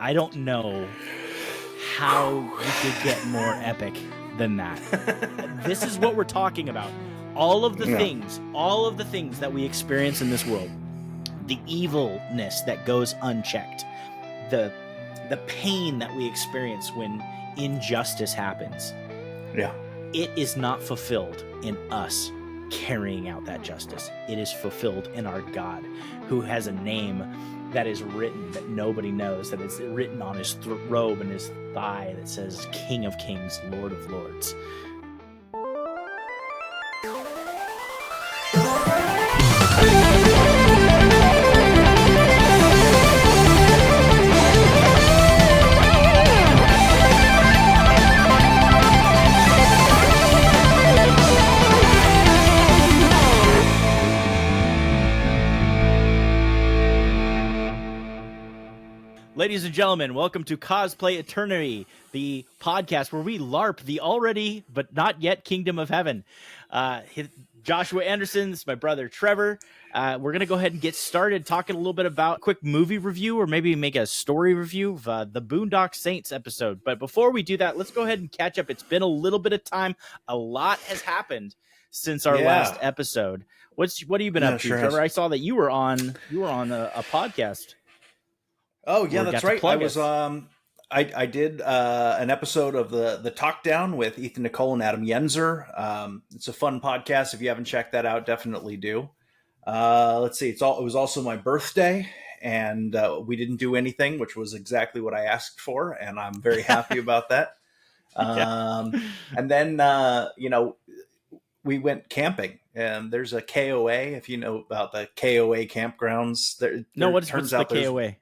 I don't know how you could get more epic than that. This is what we're talking about. All of the things that we experience in this world, the evilness that goes unchecked, the pain that we experience when injustice happens. Yeah. It is not fulfilled in us carrying out that justice. It is fulfilled in our God, who has a name that is written that nobody knows, that is written on his robe and his thigh that says King of Kings, Lord of Lords. Ladies and gentlemen, welcome to Cosplay Eternity, the podcast where we LARP the already but not yet kingdom of heaven. Joshua Anderson, this is my brother Trevor. We're going to go ahead and get started talking a little bit about a quick movie review, or maybe make a story review of the Boondock Saints episode. But before we do that, let's go ahead and catch up. It's been a little bit of time. A lot has happened since our last episode. What have you been up to, Trevor? I saw that you were on a podcast. Oh yeah, that's right. I was I did an episode of the Talk Down with Ethan Nicole and Adam Yenzer. It's a fun podcast. If you haven't checked that out, definitely do. Let's see. It was also my birthday, and we didn't do anything, which was exactly what I asked for, and I'm very happy about that. And then we went camping, and there's a KOA. If you know about the KOA campgrounds, what's the KOA?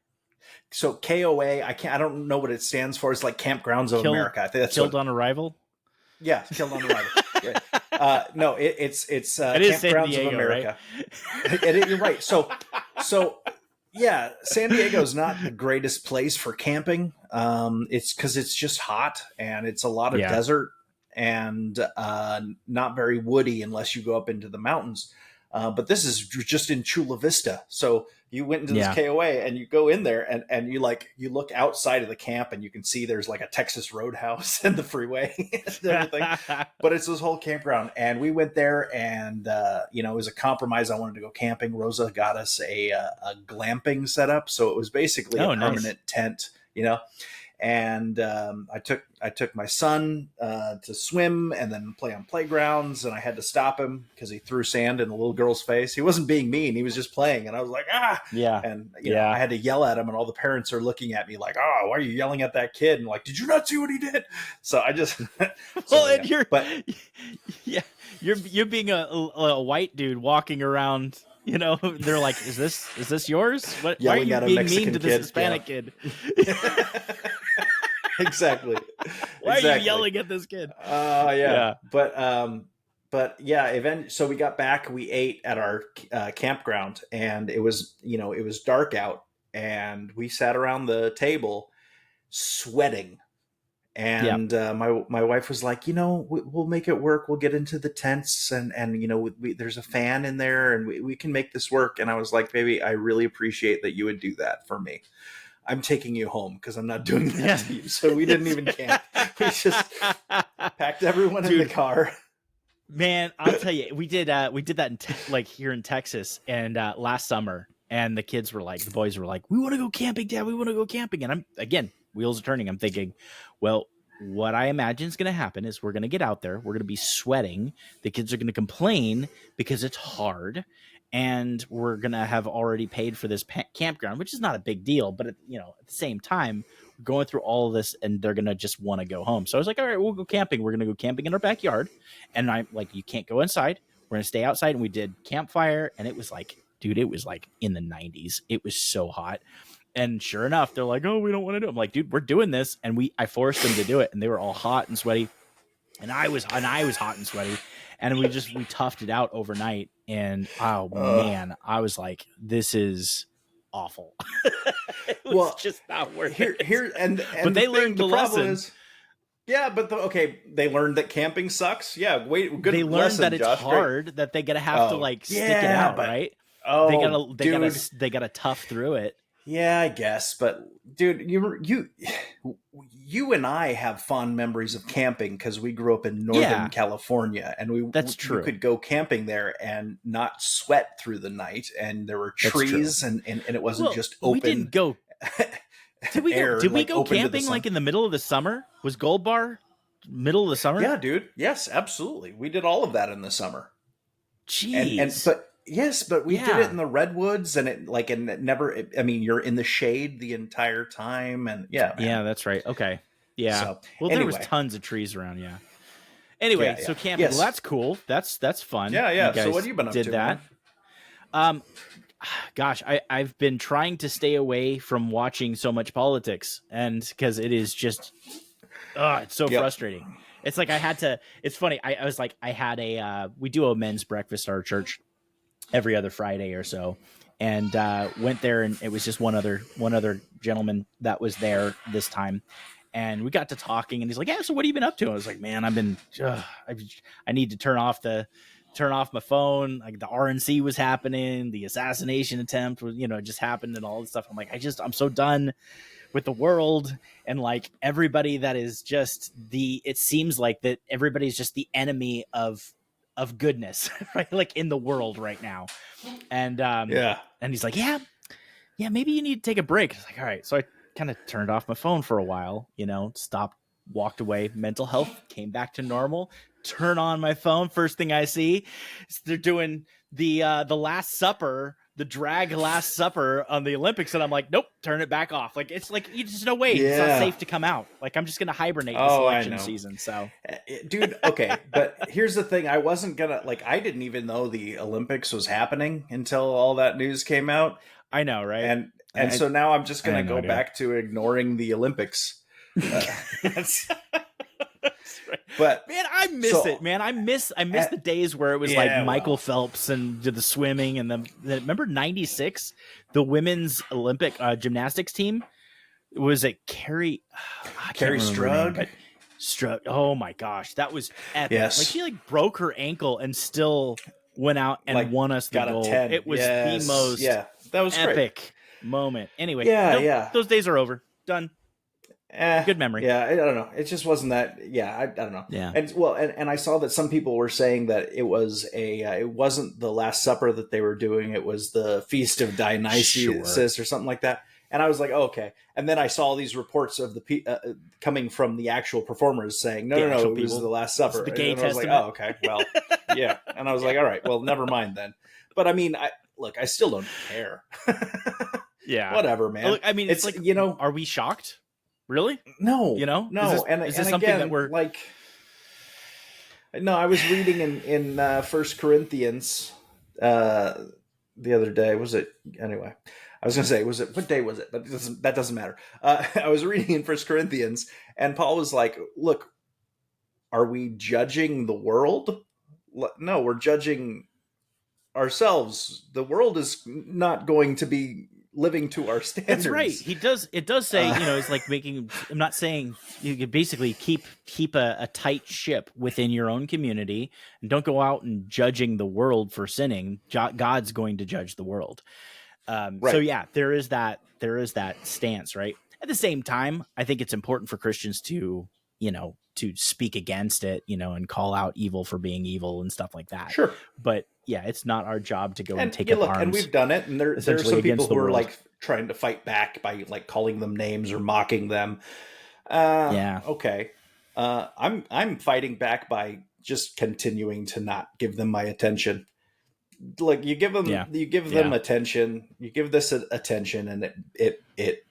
So KOA, I don't know what it stands for. It's like Campgrounds of America. I think that's Killed on Arrival. Yeah, Killed on Arrival. Yeah. No, it's Campgrounds of America. Right? You're right. So yeah, San Diego's not the greatest place for camping. It's because it's just hot and it's a lot of desert and not very woody unless you go up into the mountains. But this is just in Chula Vista. So you went into this KOA and you go in there and you look outside of the camp and you can see there's like a Texas Roadhouse and the freeway and everything. But it's this whole campground. And we went there and, it was a compromise. I wanted to go camping. Rosa got us a glamping setup. So it was basically a permanent tent, And I took my son to swim and then play on playgrounds, and I had to stop him because he threw sand in a little girl's face. He wasn't being mean; he was just playing, and I was like, And I had to yell at him, and all the parents are looking at me like, "Oh, why are you yelling at that kid?" And like, "Did you not see what he did?" So I just you're being a white dude walking around. They're like, "Is this yours? Why are you being mean to this Hispanic kid?" Exactly. Why are you yelling at this kid? Yeah. But yeah, so we got back, we ate at our campground, and it was dark out, and we sat around the table sweating. And my wife was like, we'll make it work. We'll get into the tents and there's a fan in there and we can make this work. And I was like, baby, I really appreciate that you would do that for me. I'm taking you home because I'm not doing that to you. So we didn't even camp. We just packed everyone in the car. Man, I'll tell you, we did that here in Texas and last summer. And the boys were like, we want to go camping, Dad. We want to go camping. And wheels are turning. I'm thinking, well, what I imagine is going to happen is we're going to get out there. We're going to be sweating. The kids are going to complain because it's hard. And we're going to have already paid for this campground, which is not a big deal. But, at the same time, we're going through all of this and they're going to just want to go home. So I was like, all right, we'll go camping. We're going to go camping in our backyard. And I'm like, you can't go inside. We're going to stay outside. And we did campfire. And it was like, dude, it was like in the 90s. It was so hot. And sure enough, they're like, oh, we don't want to do it. I'm like, dude, we're doing this. And I forced them to do it. And they were all hot and sweaty. And I was hot and sweaty. And we toughed it out overnight. And man, I was like, this is awful. It was just not worth it. But they learned the lesson. They learned that camping sucks. Yeah, good. They learned lesson, that it's Josh. hard, that they gotta have to stick it out, right? They gotta tough through it. Yeah, I guess, but dude, you and I have fond memories of camping because we grew up in Northern California, and that's true. you could go camping there and not sweat through the night, and there were trees, and it wasn't just open. We didn't go. Did we air, go? Did we like, go open to the camping sun. like in the middle of the summer? Was Gold Bar middle of the summer? Yeah, dude. Yes, absolutely. We did all of that in the summer. Jeez. But we did it in the redwoods, and it never. I mean, you're in the shade the entire time, and man. Yeah, that's right. Okay, yeah. So, well, there was tons of trees around. Yeah. Anyway, so camping. Yes. Well, that's cool. That's fun. Yeah. So what have you been up to? Did that? Man? Gosh, I've been trying to stay away from watching so much politics, and because it is just, it's so frustrating. It's like I had to. It's funny. I was like, I had we do a men's breakfast at our church every other Friday or so, and went there, and it was just one other gentleman that was there this time, and we got to talking, and he's like, yeah, so what have you been up to? I was like, man, I've been I need to turn off my phone. Like the RNC was happening, the assassination attempt was, just happened, and all this stuff. I'm like, I'm so done with the world, and like everybody that is just it seems like that everybody's just the enemy of goodness, right? Like in the world right now. And and he's like, yeah, maybe you need to take a break. I was like, all right. So I kind of turned off my phone for a while, stopped, walked away, mental health came back to normal. Turn on my phone. First thing I see is they're doing the Last Supper, the drag Last Supper on the Olympics, and I'm like, nope, turn it back off. Like it's like there's no way it's not safe to come out. Like I'm just gonna hibernate this election season. So, dude, okay, but here's the thing: I wasn't gonna I didn't even know the Olympics was happening until all that news came out. I know, right? And so now I'm just gonna go back to ignoring the Olympics. Right. But man, I miss it, man. I miss the days where it was Michael Phelps and did the swimming, and then remember '96, the women's Olympic gymnastics team. Was it Carrie Strug? Strug. Oh my gosh, that was epic. Yes. Like she broke her ankle and still went out and won us the gold. It was the most that was epic moment. Anyway, those days are over. Done. Good memory. Yeah, I don't know. It just wasn't that. Yeah, I don't know. Yeah. And I saw that some people were saying that it was it wasn't the Last Supper that they were doing. It was the Feast of Dionysus or something like that. And I was like, oh, okay. And then I saw these reports of the coming from the actual performers saying, no, it was the Last Supper. The gay testament. I was like, oh, okay, well, yeah. And I was like, all right, well, never mind then. But I mean, I still don't care. Yeah, whatever, man. Look, I mean, it's like, are we shocked? Really? No, no. Is this something that we're like? No, I was reading in 1 Corinthians the other day. Was it anyway? I was going to say, what day was it? But that doesn't matter. I was reading in 1 Corinthians, and Paul was like, "Look, are we judging the world? No, we're judging ourselves. The world is not going to be living to our standards." That's right. He does. It does say, it's like making. I'm not saying you could basically keep a tight ship within your own community, and don't go out and judging the world for sinning. God's going to judge the world. Right. So yeah, there is that stance, right? At the same time, I think it's important for Christians to speak against it, and call out evil for being evil and stuff like that. Sure. But yeah, it's not our job to go and take up arms. And we've done it, and there are some people who are trying to fight back by calling them names or mocking them. Okay. I'm fighting back by just continuing to not give them my attention. Like you give them attention, you give this attention, and it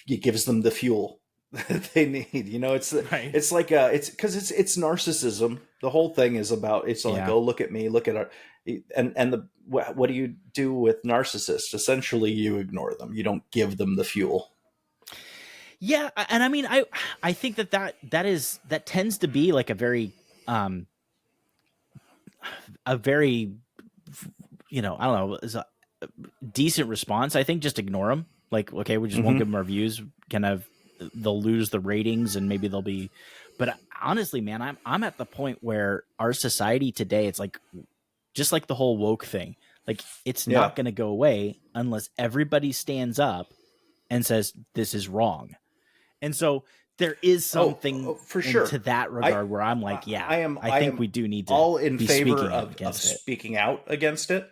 gives them the fuel that they need. It's right. It's like it's because it's narcissism. The whole thing is about oh, look at me, look at our what do you do with narcissists? Essentially, you ignore them. You don't give them the fuel. Yeah, and I mean, I think that tends to be like a very I don't know, is a decent response. I think just ignore them. Like, okay, we just won't give them our views. They'll lose the ratings, and maybe they'll be. But honestly, man, I'm at the point where our society today, it's like just like the whole woke thing. Like, it's not going to go away unless everybody stands up and says, this is wrong. And so there is something for sure to that regard where I'm like, I think we do need to all in be favor of speaking out against it.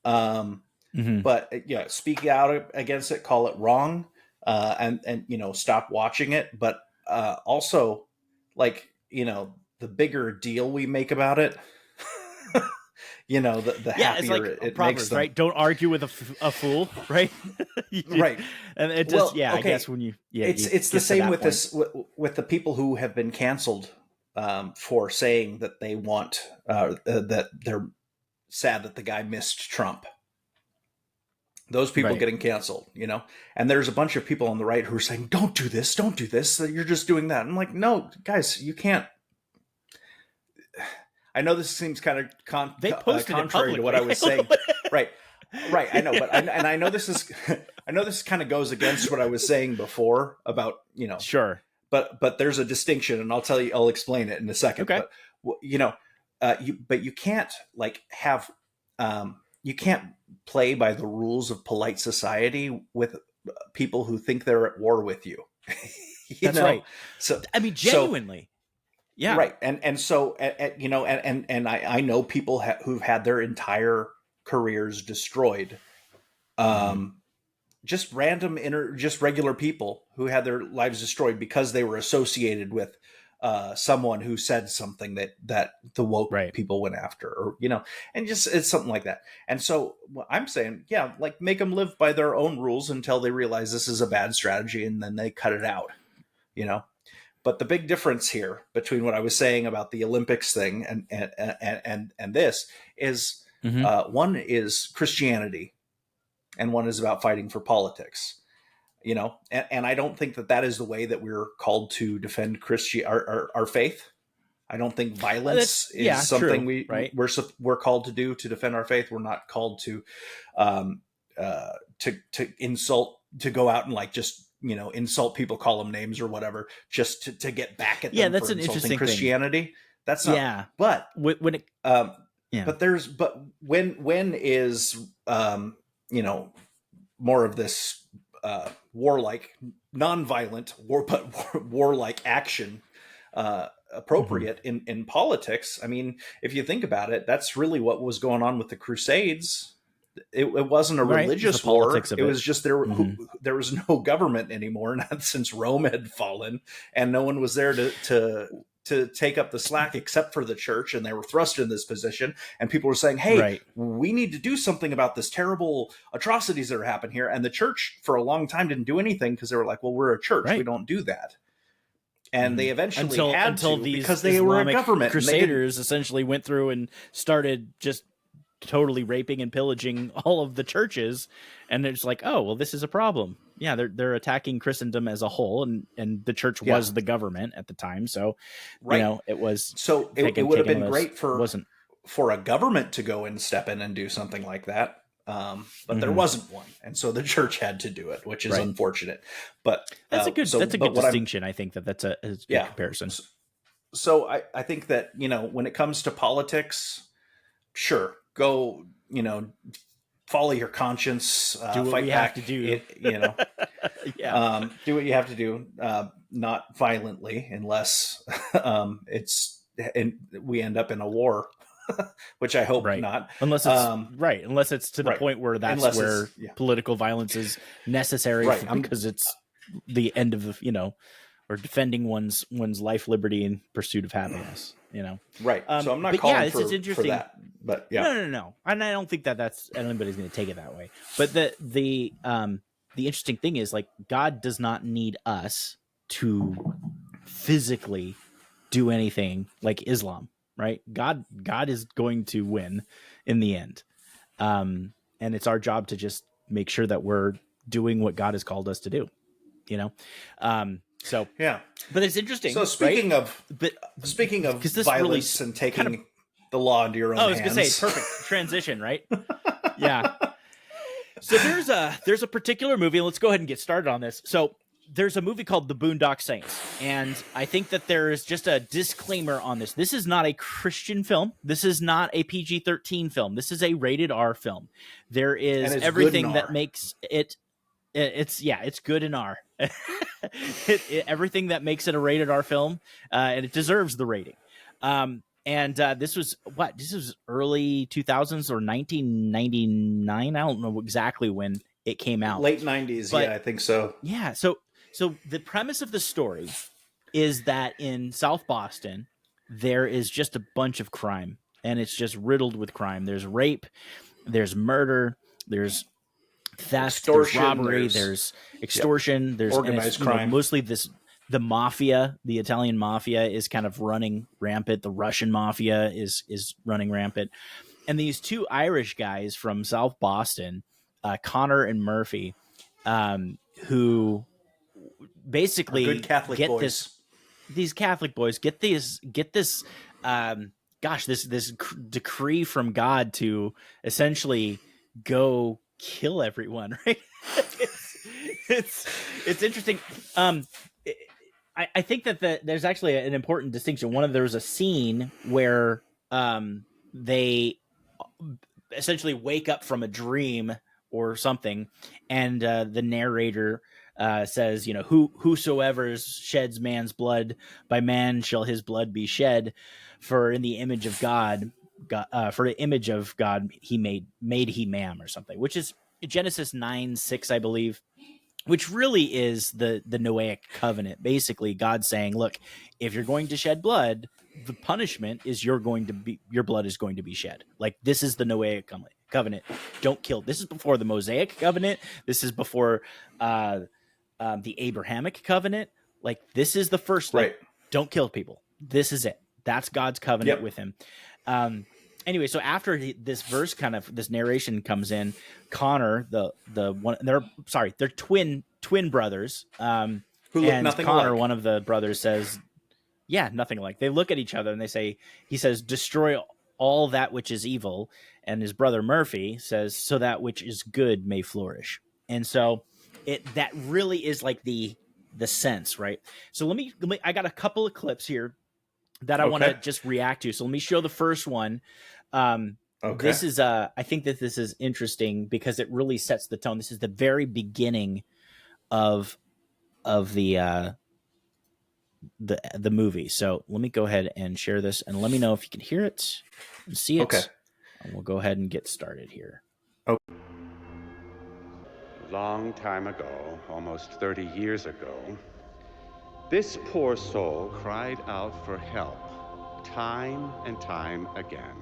But speak out against it, call it wrong, and stop watching it. But also, like, the bigger deal we make about it, the happier it's like it Proverbs, makes them. Right? Don't argue with a fool, right? Right. And it just, I guess when it's the same with this, with the people who have been canceled for saying that they want, that they're sad that the guy missed Trump. Those people getting canceled, and there's a bunch of people on the right who are saying, don't do this. You're just doing that. I'm like, no, guys, you can't. I know this seems kind of contrary to what I was saying. Right. I know, but I know this is, this kind of goes against what I was saying before about, Sure. But there's a distinction, and I'll explain it in a second. Okay. But, you can't have, you can't play by the rules of polite society with people who think they're at war with you. That's right. So, I mean, genuinely. Yeah. Right. And so, and I know people who've had their entire careers destroyed. Just just regular people who had their lives destroyed because they were associated with someone who said something that the woke people went after, or, and just, it's something like that. And so I'm saying, make them live by their own rules until they realize this is a bad strategy, and then they cut it out, But the big difference here between what I was saying about the Olympics thing and this is one is Christianity and one is about fighting for politics, and I don't think that is the way that we're called to defend our faith. I don't think violence is something we're called to do to defend our faith. We're not called to insult, to go out and just insult people, call them names or whatever, just to get back at them. That's for an interesting Christianity. Thing. That's not. But when it, but when is more of this warlike, non-violent warlike action appropriate in politics? I mean, if you think about it, that's really what was going on with the Crusades. It wasn't a religious war. It was just there was no government anymore, not since Rome had fallen, and no one was there to take up the slack except for the church, and they were thrust in this position, and people were saying, hey, we need to do something about this terrible atrocities that are happening here. And the church for a long time didn't do anything because they were like, well, we're a church. We don't do that. And they eventually had to, because they were a government. Crusaders essentially went through and started just totally raping and pillaging all of the churches, and it's like, oh well, this is a problem. They're attacking Christendom as a whole, and the church was the government at the time, so it was, so it would have been great for a government to go and step in and do something like that, but there wasn't one, and so the church had to do it, which is unfortunate. But that's a good distinction. I think that's a good comparison. So I think that when it comes to politics, sure, go, follow your conscience, do what fight we back, have to do. Do what you have to do, not violently, unless we end up in a war, which I hope not. Unless it's to the point where that's where political violence is necessary, because it's the end of or defending one's life, liberty, and pursuit of happiness. Right. So I'm not calling for that. But no, and I don't think that's anybody's going to take it that way. But the interesting thing is, like, God does not need us to physically do anything like Islam, right? God is going to win in the end, and it's our job to just make sure that we're doing what God has called us to do. So but it's interesting. So speaking of violence and taking the law into your own hands. I was going to say, perfect transition, right? Yeah. So there's a particular movie, and let's go ahead and get started on this. So there's a movie called The Boondock Saints, and I think that there is just a disclaimer on this. This is not a Christian film. This is not a PG-13 film. This is a rated R film. There is everything that makes it. It's good in R. Everything that makes it a rated R film, and it deserves the rating. This was early 2000s or 1999. I don't know exactly when it came out. Late 90s, but, yeah, I think so. Yeah, so the premise of the story is that in South Boston, there is just a bunch of crime, and it's just riddled with crime. There's rape, there's murder, there's theft, there's robbery, there's extortion, there's organized crime. Mostly the mafia, the Italian mafia is kind of running rampant. The Russian mafia is running rampant. And these two Irish guys from South Boston, Connor and Murphy, who basically good Catholic get boys. These Catholic boys get this decree from God to essentially go kill everyone, right? it's interesting. I think that there's actually an important distinction. There's a scene where they essentially wake up from a dream or something, and the narrator says, whosoever sheds man's blood, by man shall his blood be shed, for in the image of God, for the image of God he made he man, or something, which is Genesis 9:6, I believe, which really is the Noahic covenant. Basically, God saying, look, if you're going to shed blood, the punishment is your blood is going to be shed. Like, this is the Noahic covenant. Don't kill. This is before the Mosaic covenant. This is before the Abrahamic covenant. Like, this is the first, right? Don't kill people. This is it. That's God's covenant with him. Anyway, so after this narration comes in, Connor, they're twin brothers, who look nothing Connor, alike. One of the brothers says, yeah, nothing alike. They look at each other and he says, destroy all that which is evil. And his brother Murphy says, so that which is good may flourish. And so that really is like the sense, right? So let me, I got a couple of clips here that I want to just react to. So let me show the first one. This is I think that this is interesting because it really sets the tone. This is the very beginning of the movie. So let me go ahead and share this and let me know if you can hear it and see it. Okay. And we'll go ahead and get started here. Okay. Long time ago, almost 30 years ago, this poor soul cried out for help time and time again,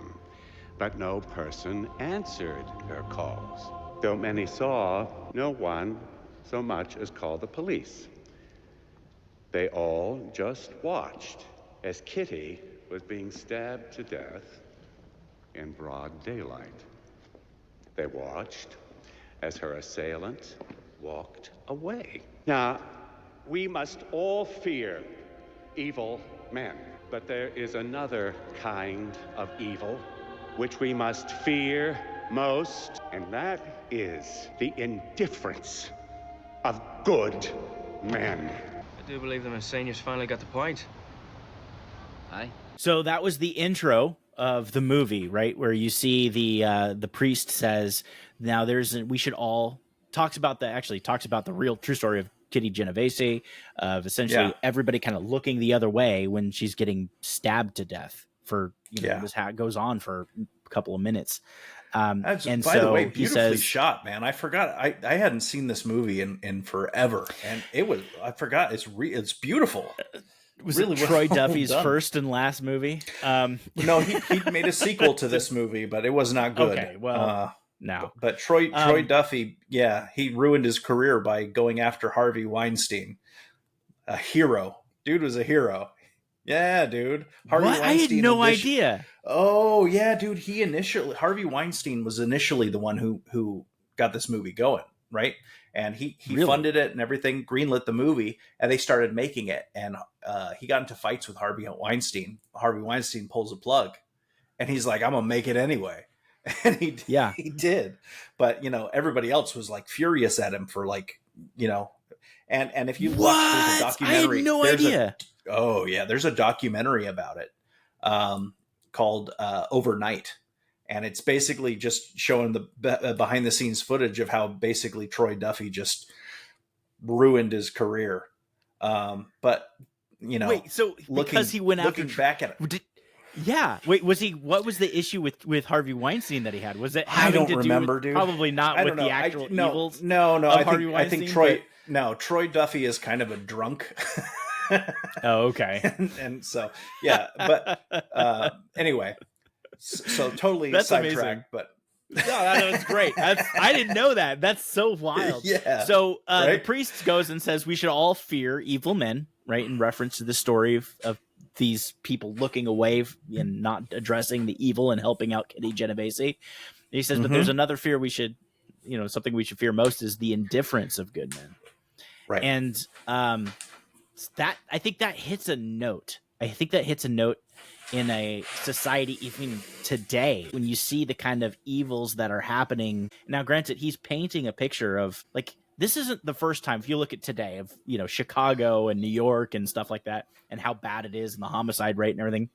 but no person answered her calls. Though many saw, no one so much as called the police. They all just watched as Kitty was being stabbed to death in broad daylight. They watched as her assailant walked away. Now, we must all fear evil men, but there is another kind of evil which we must fear most, and that is the indifference of good men. I do believe the Messiah's finally got the point. Aye. So that was the intro of the movie, right? Where you see the priest says, now we should all talks about the real true story of Kitty Genovese, of essentially everybody kind of looking the other way when she's getting stabbed to death for, this goes on for a couple of minutes. And by the way, beautifully shot, man. I forgot. I hadn't seen this movie in forever, and it's beautiful. Was really it Troy Duffy's first and last movie? No, he made a sequel to this movie, but it was not good. Okay, well, no. But Troy Duffy, he ruined his career by going after Harvey Weinstein. A hero. Dude was a hero. Yeah, dude. Harvey Weinstein. I had no idea. Oh, yeah, dude. Harvey Weinstein was initially the one who got this movie going, right? And he really funded it and everything, greenlit the movie, and they started making it. And he got into fights with Harvey Weinstein. Harvey Weinstein pulls a plug, and he's like, "I'm gonna make it anyway." And he did. But everybody else was like furious at him for And if you look, there's a documentary. I had no idea. There's a documentary about it called Overnight. And it's basically just showing the behind the scenes footage of how basically Troy Duffy just ruined his career. But wait, so because he went looking back at it. Wait, what was the issue with Harvey Weinstein that he had? Was it I don't remember, dude. Probably not with the actual evils. No. I think Troy. But... No, Troy Duffy is kind of a drunk. Oh, okay. and so yeah, but anyway. So totally sidetracked, but no, that was great. I didn't know that. That's so wild. Yeah. So the priest goes and says we should all fear evil men, right? In reference to the story of these people looking away and not addressing the evil and helping out Kitty Genovese. And he says, but there's another fear we should, something we should fear most is the indifference of good men. Right. And that I think that hits a note. In a society, even today, when you see the kind of evils that are happening. Now, granted, he's painting a picture of like, this isn't the first time, if you look at today, of, Chicago and New York and stuff like that, and how bad it is and the homicide rate and everything.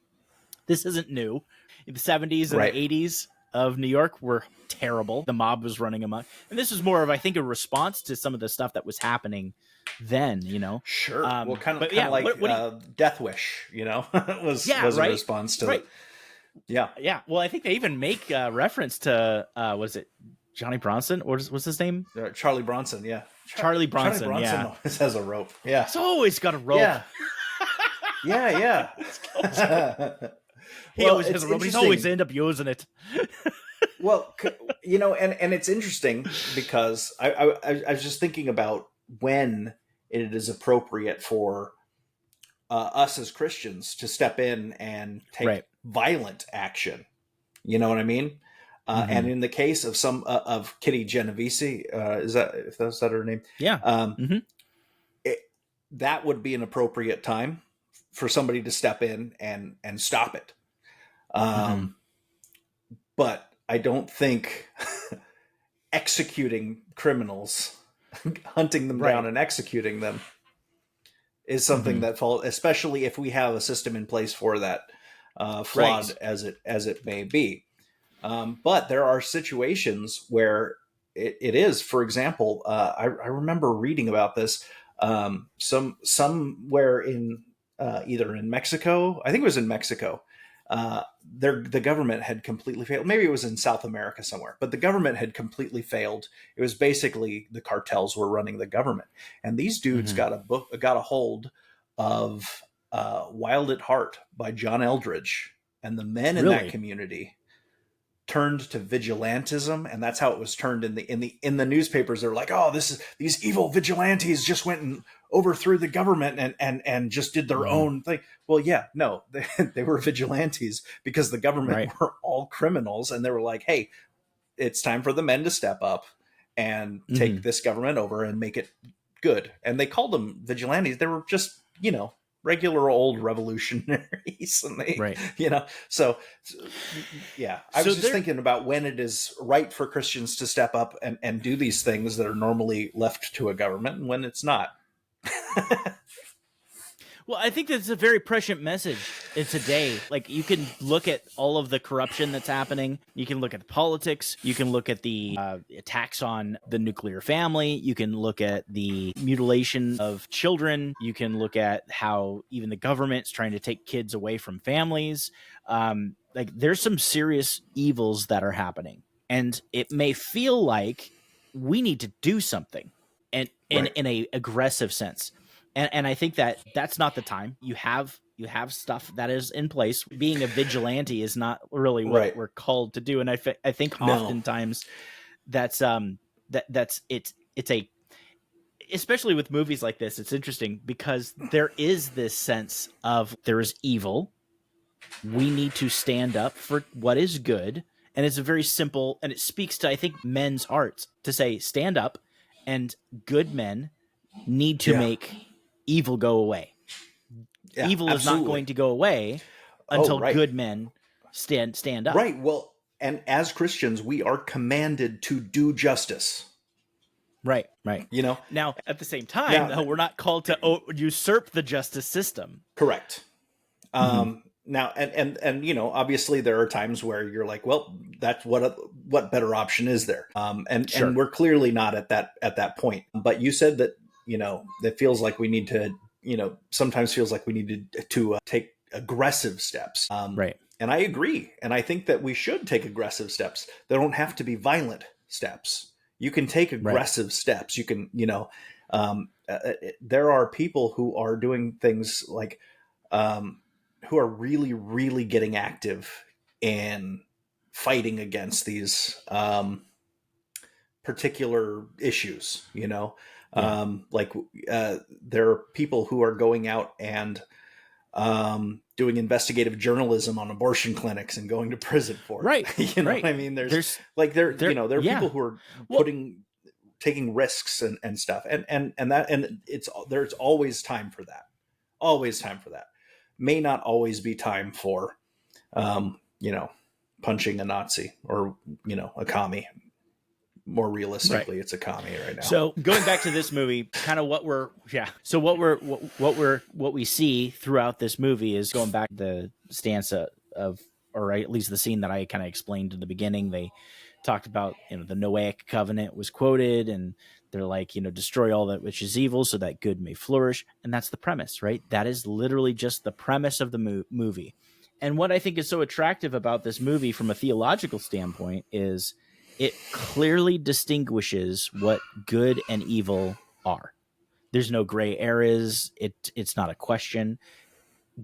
This isn't new. In the 70s and the 80s of New York were terrible. The mob was running amok. And this was more of, I think, a response to some of the stuff that was happening then, Sure. Well, kind of like Death Wish, was a response to it. Yeah. Yeah. Well, I think they even make reference to, was it Johnny Bronson? Or what's his name? Charlie Bronson, yeah. Charlie Bronson, always has a rope. Yeah. It's always got a rope. Yeah. Yeah. He always has a rope. He's always end up using it. Well, and it's interesting because I was just thinking about when it is appropriate for us as Christians to step in and take violent action. You know what I mean? And in the case of some of Kitty Genovese, is that her name? Yeah. That would be an appropriate time for somebody to step in and stop it. But I don't think executing criminals, hunting them down and executing them, is something that falls, especially if we have a system in place for that, flawed as it may be. But there are situations where it is. For example, I remember reading about this somewhere in either in Mexico. I think it was in Mexico. The government had completely failed. Maybe it was in South America somewhere, but the government had completely failed. It was basically the cartels were running the government, and these dudes got a hold of Wild at Heart by John Eldridge, and the men in that community turned to vigilantism, and that's how it was turned in the newspapers. They're like, oh, these evil vigilantes just went and overthrew the government and just did their own thing. Well, yeah, no, they were vigilantes because the government were all criminals, and they were like, hey, it's time for the men to step up and take this government over and make it good. And they called them vigilantes. They were just, regular old revolutionaries, and they, so yeah. I was just thinking about when it is right for Christians to step up and do these things that are normally left to a government, and when it's not. Well, I think that's a very prescient message in today. Like, you can look at all of the corruption that's happening. You can look at the politics. You can look at the attacks on the nuclear family. You can look at the mutilation of children. You can look at how even the government's trying to take kids away from families. Like, there's some serious evils that are happening. And it may feel like we need to do something, and in a aggressive sense. And I think that's not the time. You have stuff that is in place. Being a vigilante is not really what we're called to do. And I think oftentimes that's it's a, especially with movies like this, it's interesting because there is this sense of there is evil. We need to stand up for what is good. And it's a very simple, and it speaks to, I think, men's hearts to say, stand up, and good men need to make evil go away. Evil is not going to go away until good men stand up. Right. Well, and as Christians, we are commanded to do justice. Right. You know, now at the same time, though, we're not called to usurp the justice system. Correct. Now, and you know, obviously there are times where you're like, well, that's what better option is there? And we're clearly not at that point. But you said that, you know, that feels like we need to, you know, sometimes feels like we need to take aggressive steps. Right. And I agree. And I think that we should take aggressive steps. They don't have to be violent steps. You can take aggressive steps. You can, you know, there are people who are doing things like, who are really, really getting active in fighting against these particular issues, you know, there are people who are going out and doing investigative journalism on abortion clinics and going to prison for it. Right. You know, I mean, there's there are people who are taking risks and stuff. And there's always time for that. Always time for that. May not always be time for, you know, punching a Nazi or, you know, a commie. More realistically, it's a commie right now. So going back to this movie, kind of what we see throughout this movie is going back to the stance of, or at least the scene that I kind of explained in the beginning. They talked about, you know, the Noahic covenant was quoted, and they're like, you know, destroy all that which is evil so that good may flourish. And that's the premise, right? That is literally just the premise of the movie. And what I think is so attractive about this movie from a theological standpoint is it clearly distinguishes what good and evil are. There's no gray areas. It's not a question.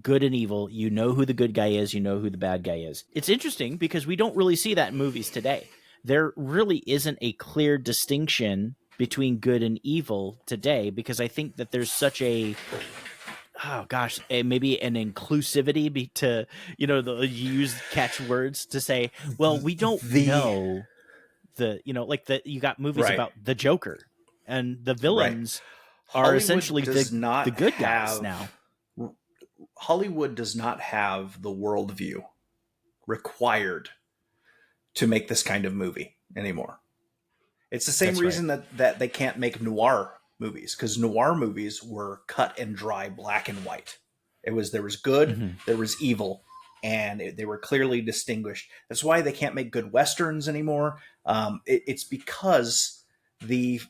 Good and evil, you know who the good guy is, you know who the bad guy is. It's interesting because we don't really see that in movies today. There really isn't a clear distinction between good and evil today, because I think that there's such maybe an inclusivity to, you know, you use catchwords to say, well, we don't know you got movies about the Joker, and the villains are essentially the good guys now. Hollywood does not have the worldview required to make this kind of movie anymore. It's the same reason that they can't make noir movies, because noir movies were cut and dry, black and white. There was good, there was evil, and they were clearly distinguished. That's why they can't make good westerns anymore. It's because the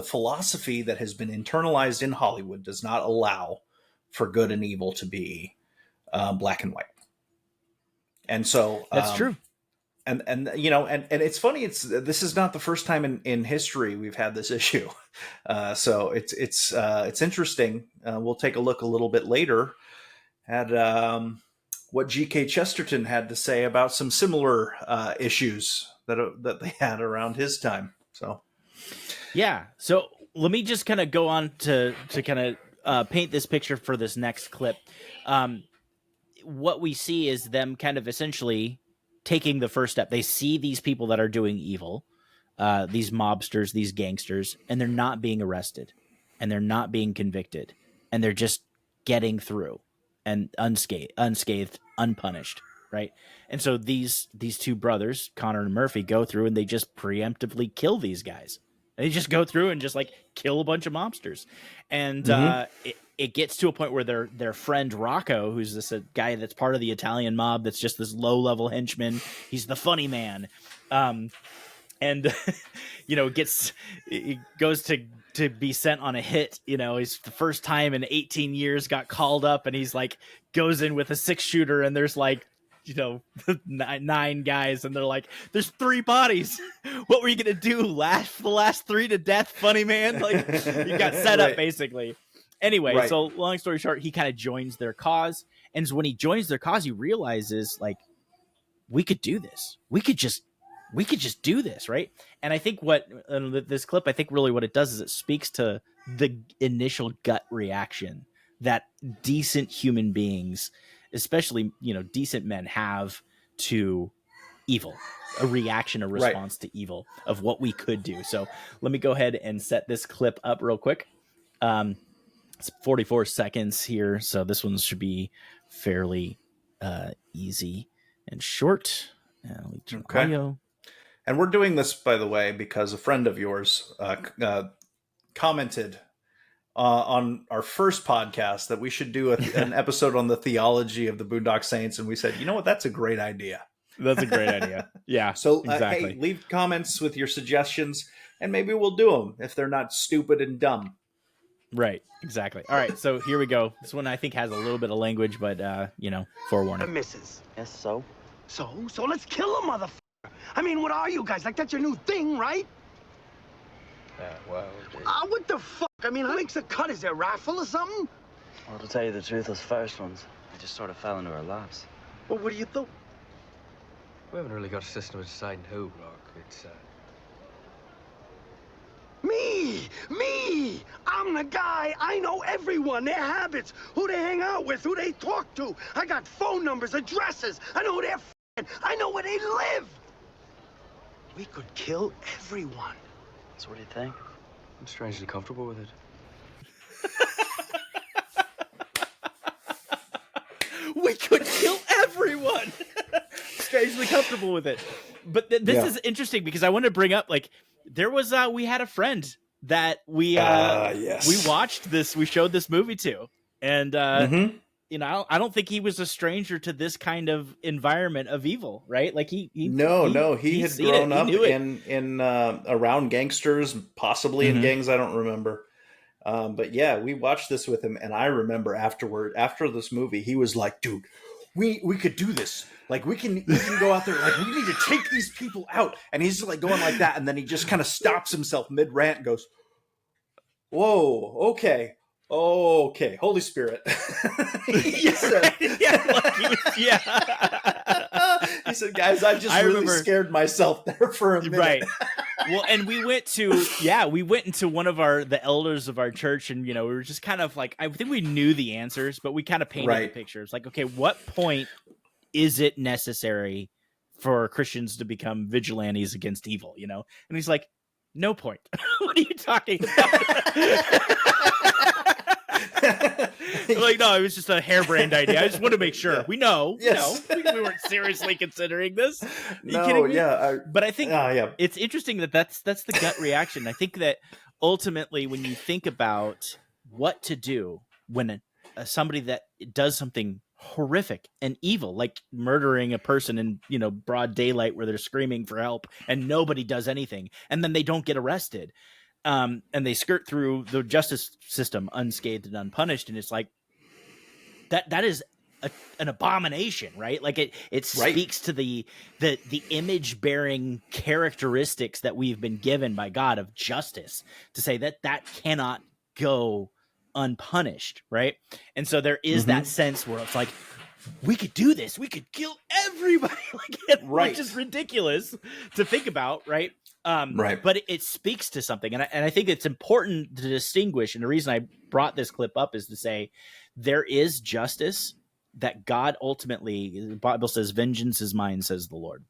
philosophy that has been internalized in Hollywood does not allow for good and evil to be black and white. And so that's true. And you know, and it's funny. This is not the first time in history we've had this issue. So it's interesting. We'll take a look a little bit later at what G.K. Chesterton had to say about some similar issues that they had around his time. So yeah. So let me just kind of go on to kind of paint this picture for this next clip. What we see is them kind of essentially taking the first step. They see these people that are doing evil, these mobsters, these gangsters, and they're not being arrested, and they're not being convicted, and they're just getting through and unscathed, unpunished, right? And so these two brothers, Connor and Murphy, go through and they just preemptively kill these guys. They just go through and just like kill a bunch of mobsters. And it gets to a point where their friend Rocco, who's this guy that's part of the Italian mob, that's just this low-level henchman. He's the funny man. And you know, it goes to be sent on a hit. You know, he's the first time in 18 years got called up, and he's like goes in with a 6-shooter, and there's like, you know, 9 guys, and they're like, there's 3 bodies. What were you gonna do? Lash the last 3 to death, funny man? Like, you got set up basically. Anyway, so long story short, he kind of joins their cause, and when he joins their cause, he realizes, like, we could do this. We could just do this, right? And I think this clip, I think really what it does is it speaks to the initial gut reaction that decent human beings, especially, you know, decent men, have to evil, a reaction, a response to evil of what we could do. So let me go ahead and set this clip up real quick. It's 44 seconds here, so this one should be fairly easy and short. Audio. And we're doing this, by the way, because a friend of yours commented on our first podcast that we should do an episode on the theology of the Boondock Saints. And we said, you know what? That's a great idea. That's a great idea. Yeah. So exactly. Hey, leave comments with your suggestions and maybe we'll do them if they're not stupid and dumb. Right. Exactly. All right. So here we go. This one I think has a little bit of language, but forewarning. Misses. Yes, so? So let's kill a motherfucker. I mean, what are you guys? Like, that's your new thing, right? Well... What the fuck? I mean, who makes a cut? Is there a raffle or something? Well, to tell you the truth, those first ones, they just sort of fell into our laps. Well, what do you think? We haven't really got a system of deciding who, Rock. It's, Me! I'm the guy. I know everyone, their habits, who they hang out with, who they talk to. I got phone numbers, addresses. I know their I know where they live. We could kill everyone. So what do you think? I'm strangely comfortable with it. We could kill everyone. Strangely comfortable with it. But this is interesting because I want to bring up, like, there was we had a friend that we watched this, we showed this movie to, and I don't think he was a stranger to this kind of environment of evil, right? Like he had grown up in around gangsters, possibly in gangs. I don't remember. But yeah, we watched this with him, and I remember after this movie, he was like, dude, we could do this. Like we can go out there, like we need to take these people out. And he's like going like that, and then he just kind of stops himself mid-rant and goes, whoa, okay, Holy Spirit. He said, he said, guys, I really scared myself there for a minute. Right. Well, and we went into one of the elders of our church, and we were just kind of like, I think we knew the answers, but we kind of painted the picture. It's like, okay, what point is it necessary for Christians to become vigilantes against evil? And he's like, no point. What are you talking about? Like, no, it was just a harebrained idea. I just want to make sure. We know. Yes. We weren't seriously considering this. Are you no, kidding me? Yeah. But I think it's interesting that's the gut reaction. I think that ultimately when you think about what to do when somebody that does something horrific and evil, like murdering a person in broad daylight where they're screaming for help and nobody does anything, and then they don't get arrested, and they skirt through the justice system unscathed and unpunished, and it's like that is an abomination, right? Like it speaks to the image bearing characteristics that we've been given by God of justice, to say that cannot go unpunished, right? And so there is that sense where it's like, we could do this, we could kill everybody, which is ridiculous to think about, right? But it speaks to something, and I think it's important to distinguish. And the reason I brought this clip up is to say there is justice that God ultimately, the Bible says, vengeance is mine, says the Lord.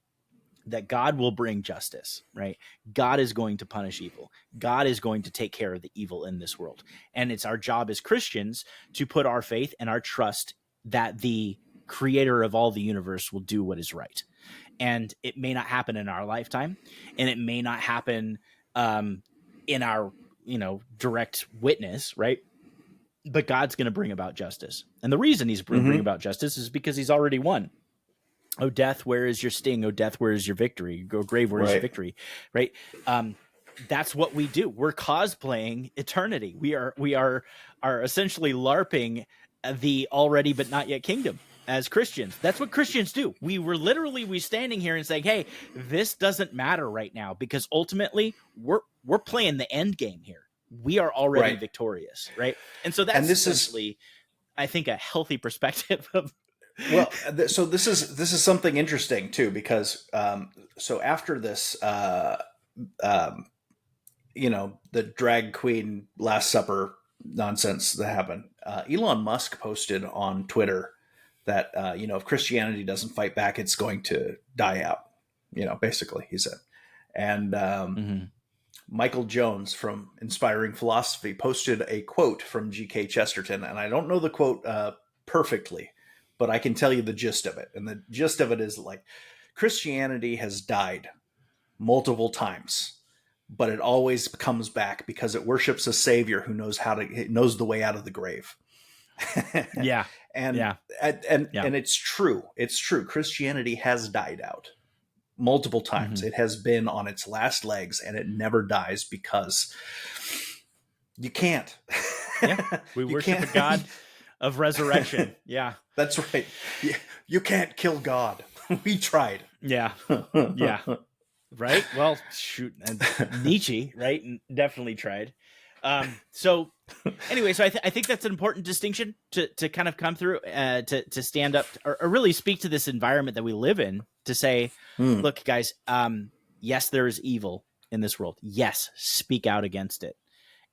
That God will bring justice, right? God is going to punish evil. God is going to take care of the evil in this world. And it's our job as Christians to put our faith and our trust that the creator of all the universe will do what is right. And it may not happen in our lifetime, and it may not happen in our, direct witness, right? But God's going to bring about justice. And the reason he's bringing about justice is because he's already won. Oh, death, where is your sting? Oh, death, where is your victory? Go grave, where is your victory? Right. That's what we do. We're cosplaying eternity. We are essentially LARPing the already but not yet kingdom as Christians. That's what Christians do. We standing here and saying, hey, this doesn't matter right now, because ultimately we're playing the end game here. We are already victorious, right? And so that's essentially, I think, a healthy perspective of. Well, so this is something interesting too, because so after this, the drag queen Last Supper nonsense that happened, Elon Musk posted on Twitter that if Christianity doesn't fight back, it's going to die out. Basically, he said, and Michael Jones from Inspiring Philosophy posted a quote from G.K. Chesterton, and I don't know the quote perfectly, but I can tell you the gist of it. And the gist of it is like, Christianity has died, multiple times, but it always comes back because it worships a savior who knows knows the way out of the grave. Yeah. And yeah. And it's true. It's true. Christianity has died out multiple times. Mm-hmm. It has been on its last legs, and it never dies because you can't. Yeah. We worship a God of resurrection. Yeah. That's right. You can't kill God. We tried. Yeah. Yeah. Right. Well, shoot. And Nietzsche, right? Definitely tried. So anyway, so I think that's an important distinction to kind of come through, to stand up or really speak to this environment that we live in, to say, look, guys, yes, there is evil in this world. Yes. Speak out against it.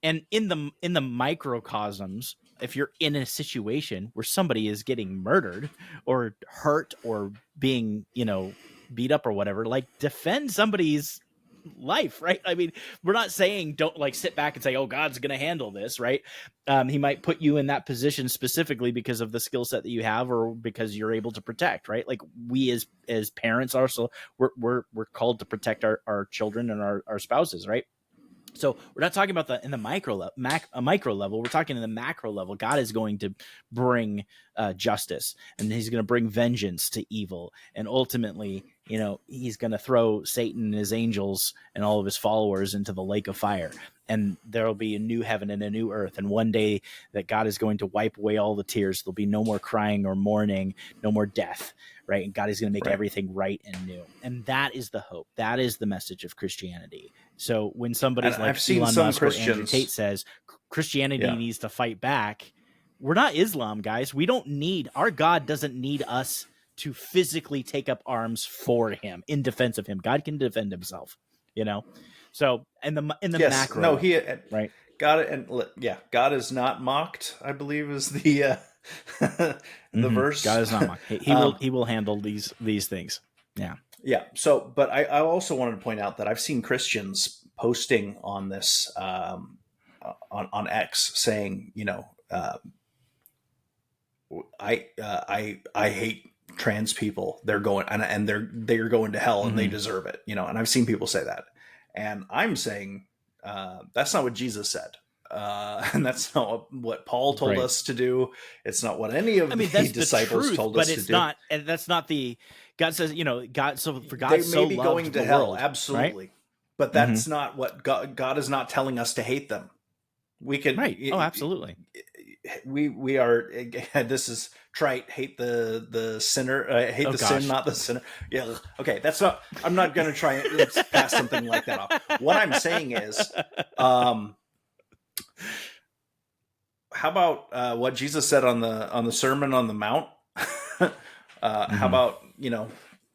And in the microcosms, if you're in a situation where somebody is getting murdered or hurt or being, beat up or whatever, like, defend somebody's life, right? I mean, we're not saying don't like sit back and say, oh, God's going to handle this, right? He might put you in that position specifically because of the skill set that you have, or because you're able to protect, right? Like, we as parents also, we're called to protect our children and our spouses, right? So we're not talking about in the micro level. We're talking in the macro level. God is going to bring justice, and he's going to bring vengeance to evil. And ultimately, he's going to throw Satan and his angels and all of his followers into the lake of fire. And there will be a new heaven and a new earth. And one day that God is going to wipe away all the tears. There'll be no more crying or mourning, no more death, right? And God is going to make everything right and new. And that is the hope. That is the message of Christianity. So when somebody's like Elon Musk or Andrew Tate says Christianity needs to fight back, we're not Islam, guys. We don't need, our God doesn't need us to physically take up arms for him, in defense of him. God can defend himself, So in the macro, right? God is not mocked, I believe is the the verse. God is not mocked. He will handle these things. Yeah. Yeah. So, but I also wanted to point out that I've seen Christians posting on this on X saying, I hate trans people. They're going and they're going to hell and they deserve it. And I've seen people say that, and I'm saying that's not what Jesus said. And that's not what Paul told us to do. It's not what any of the disciples told us to do. But it's not, and that's not the. God says, God. So for God, they may be going to hell, absolutely, right? But that's not what God is not telling us to hate them. We can, Oh, absolutely. We are. This is trite. Hate the sinner. Hate the sin, not the sinner. Yeah. Okay. That's not. I'm not going to try and pass something like that off. What I'm saying is, how about what Jesus said on the Sermon on the Mount? How about,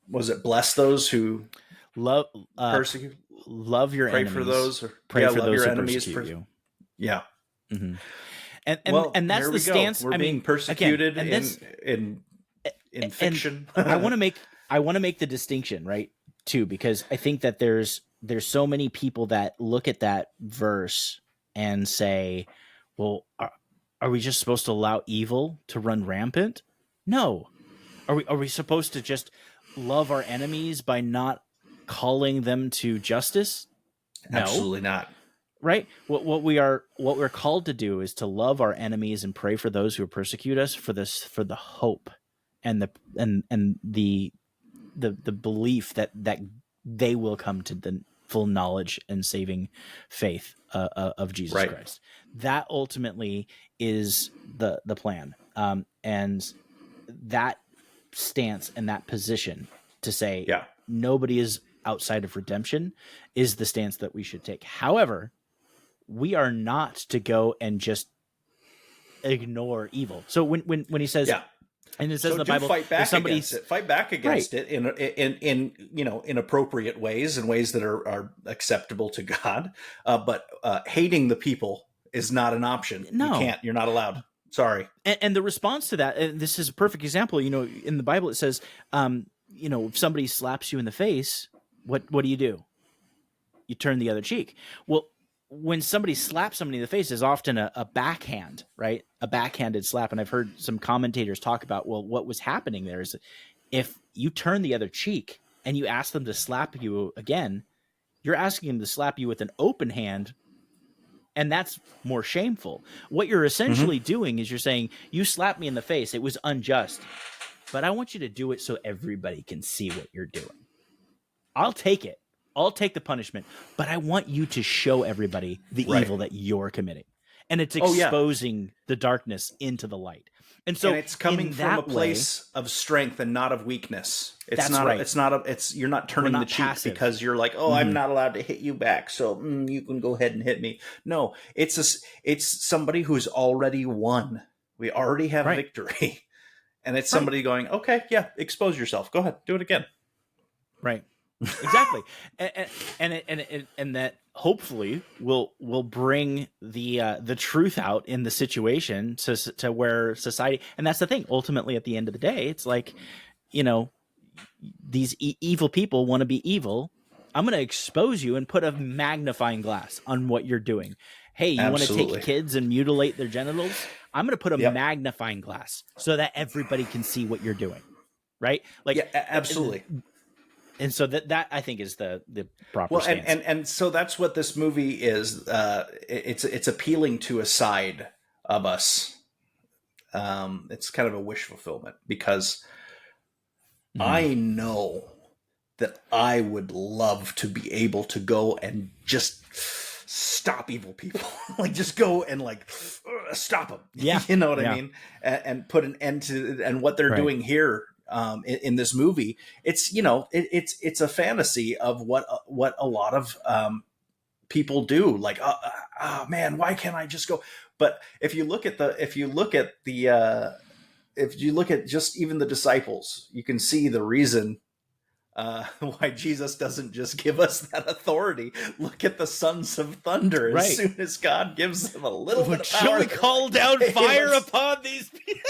was it bless those who persecute, love your enemies, pray for those, or pray for love those your who enemies, persecute you. Yeah. Mm-hmm. And that's the stance. We're being persecuted in fiction. I want to make the distinction, right, too, because I think that there's so many people that look at that verse and say, well, are we just supposed to allow evil to run rampant? No. Are we supposed to just love our enemies by not calling them to justice? No. Absolutely not. Right? What we're called to do is to love our enemies and pray for those who persecute us, for the hope and the belief that they will come to the full knowledge and saving faith of Jesus Christ. That ultimately is the plan. And that stance and that position to say nobody is outside of redemption is the stance that we should take. However, we are not to go and just ignore evil. So when he says, and it says in the Bible, fight back against it in appropriate ways, in ways that are acceptable to God. But hating the people is not an option. No, you're not allowed. Sorry. And the response to that, and this is a perfect example, in the Bible, it says, if somebody slaps you in the face, what do? You turn the other cheek. Well, when somebody slaps somebody in the face is often a backhand, right? A backhanded slap. And I've heard some commentators talk about, well, what was happening there is if you turn the other cheek and you ask them to slap you again, You're asking him to slap you with an open hand, and that's more shameful. What you're essentially doing is you're saying, you slapped me in the face. It was unjust, but I want you to do it so everybody can see what you're doing. I'll take it. I'll take the punishment, but I want you to show everybody the evil that you're committing. And it's exposing the darkness into the light. And so it's coming from a place of strength and not of weakness. It's not you're not turning the cheek because you're like, oh, I'm not allowed to hit you back, so you can go ahead and hit me. No, it's somebody who's already won. We already have victory. And it's somebody going, okay, yeah, expose yourself. Go ahead, do it again. Right. Exactly. and that hopefully will bring the truth out in the situation to where society, and that's the thing, ultimately at the end of the day, it's like, these evil people want to be evil. I'm going to expose you and put a magnifying glass on what you're doing. Hey, you want to take kids and mutilate their genitals? I'm going to put a magnifying glass so that everybody can see what you're doing. Right? Like, absolutely. And so that I think is the proper stance. And so that's what this movie is. It's appealing to a side of us. It's kind of a wish fulfillment because I know that I would love to be able to go and just stop evil people, like just go and like stop them. Yeah, you know what I mean, and put an end to and what they're doing here. In this movie, it's it's a fantasy of what a lot of people do. Like, oh man, why can't I just go? But if you look at just even the disciples, you can see the reason why Jesus doesn't just give us that authority. Look at the sons of thunder. As soon as God gives them a little bit of power, shall we call down fire upon these people?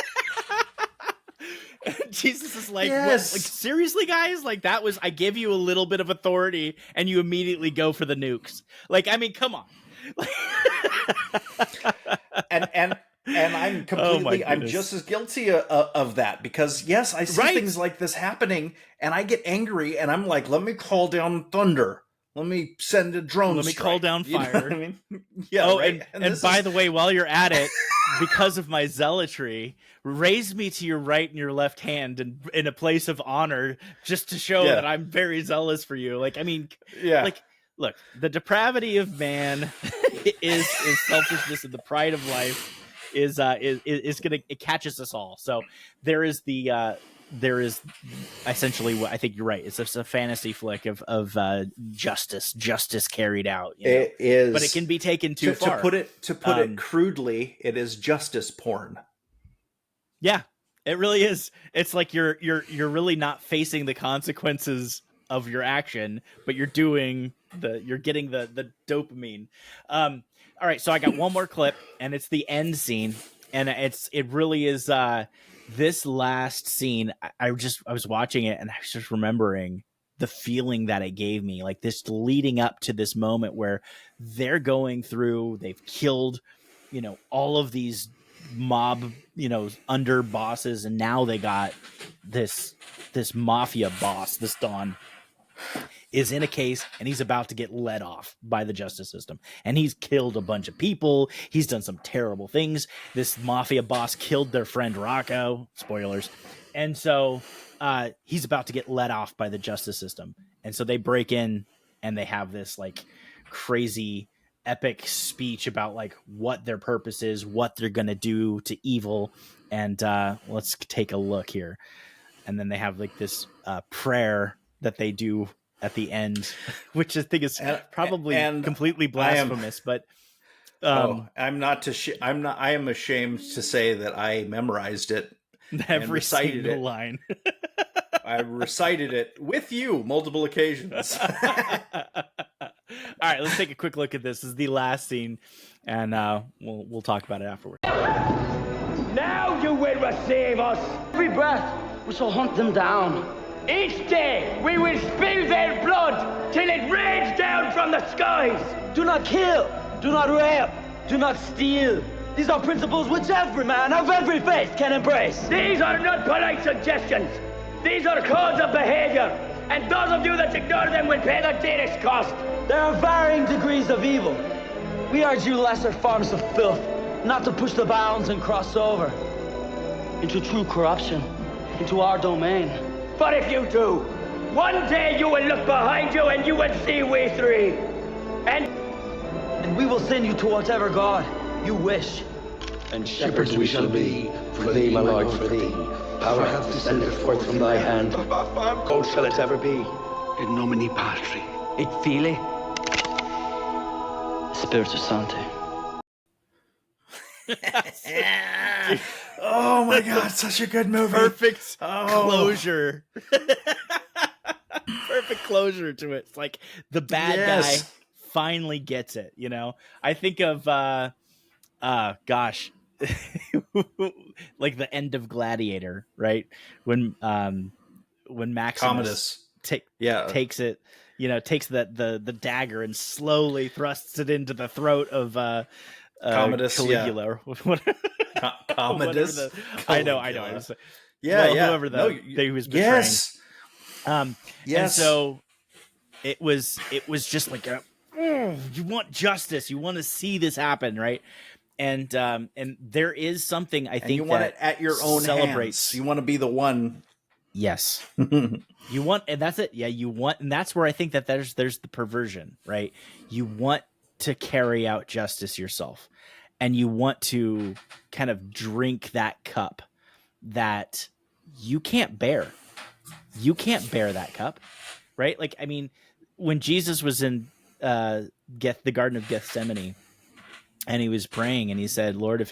Jesus is like, what, like, seriously, guys? Like, that was, I give you a little bit of authority and you immediately go for the nukes. Like, I mean, come on. and I'm completely, I'm just as guilty of that because yes, I see things like this happening and I get angry and I'm like, let me call down thunder. Let me send a drone. Let me call down fire. You know what I mean? Yeah. Oh, and by the way, while you're at it, because of my zealotry, raise me to your right and your left hand and in a place of honor, just to show that I'm very zealous for you. Like, I mean, like, look, the depravity of man is selfishness, and the pride of life is it catches us all. So there is essentially what I think you're right. It's just a fantasy flick of justice carried out. It is, but it can be taken too far. To put it crudely, it is justice porn. Yeah, it really is. It's like you're really not facing the consequences of your action, but you're getting the dopamine. All right, so I got one more clip, and it's the end scene, and it really is. This last scene, I was watching it and I was just remembering the feeling that it gave me, like this leading up to this moment where they're going through, they've killed, all of these mob, under bosses. And now they got this mafia boss, this Don is in a case and he's about to get let off by the justice system. And he's killed a bunch of people. He's done some terrible things. This mafia boss killed their friend Rocco. Spoilers. And so he's about to get let off by the justice system. And so they break in and they have this like crazy epic speech about like what their purpose is, what they're going to do to evil. And let's take a look here. And then they have like this prayer that they do at the end, which I think is probably completely blasphemous, but I am ashamed to say that I memorized it. Every single line. I recited it with you multiple occasions. All right, let's take a quick look at this. This is the last scene, and we'll talk about it afterwards. Now you will receive us. Every breath, we shall hunt them down. Each day we will spill their blood till it rains down from the skies. Do not kill, do not rape, do not steal. These are principles which every man of every faith can embrace. These are not polite suggestions. These are codes of behavior. And those of you that ignore them will pay the dearest cost. There are varying degrees of evil. We urge you lesser forms of filth not to push the bounds and cross over into true corruption, into our domain. For if you do, one day you will look behind you and you will see we three. And we will send you to whatever God you wish. And shepherds we shall be, for thee, my Lord, for thee. Power hath descended forth from thy hand. Cold shall it ever be. In nomine Patri. Et Filii. Spiritus Sancti. Oh my God, such a good movie. Perfect closure. Perfect closure to it. It's like the bad guy finally gets it, you know? I think of like the end of Gladiator, right? When Maximus takes it, you know, takes the dagger and slowly thrusts it into the throat of Commodus, Caligula. Commodus. I know. Whoever he was betraying. And so it was just like you want justice, you want to see this happen, right? And there is something I think you want it at your own celebrates. hands. You want to be the one. Yes. You want, and that's it. Yeah, you want, and that's where I think that there's the perversion, right? You want to carry out justice yourself, and you want to kind of drink that cup that you can't bear. You can't bear that cup, right? Like, I mean, when Jesus was in the Garden of Gethsemane, and he was praying, and he said, "Lord, if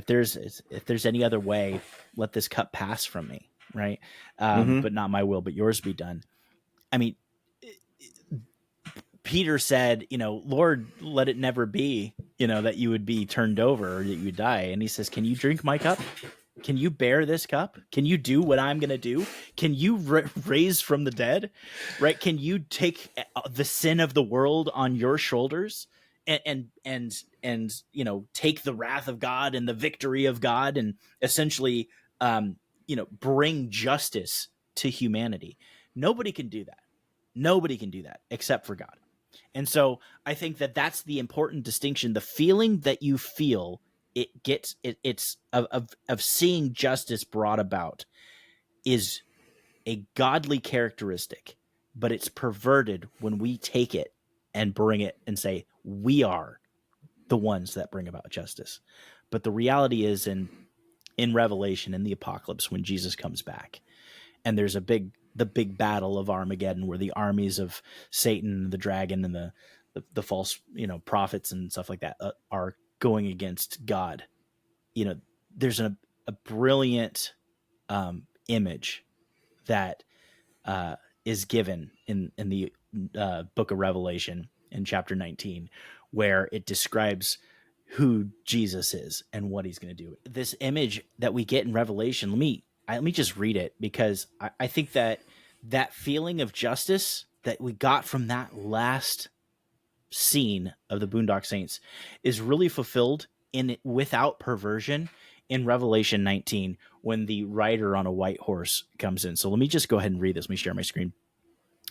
there's any other way, let this cup pass from me." Right. But not my will, but yours be done. I mean, Peter said, you know, Lord, let it never be, you know, that you would be turned over or that you would die. And he says, can you drink my cup? Can you bear this cup? Can you do what I'm going to do? Can you raise from the dead? Right. Can you take the sin of the world on your shoulders and you know, take the wrath of God and the victory of God and essentially, you know, bring justice to humanity? Nobody can do that. Nobody can do that except for God. And so I think that that's the important distinction. The feeling that you feel it's of seeing justice brought about is a godly characteristic, but it's perverted when we take it and bring it and say, we are the ones that bring about justice. But the reality is in Revelation, in the apocalypse, when Jesus comes back, and there's the big battle of Armageddon, where the armies of Satan, the dragon, and the false, you know, prophets and stuff like that are going against God. You know, there's a brilliant image that is given in the book of Revelation in chapter 19, where it describes who Jesus is and what he's going to do. This image that we get in Revelation, let me just read it, because I think that feeling of justice that we got from that last scene of the Boondock Saints is really fulfilled without perversion in Revelation 19, when the rider on a white horse comes in. So let me just go ahead and read this. Let me share my screen,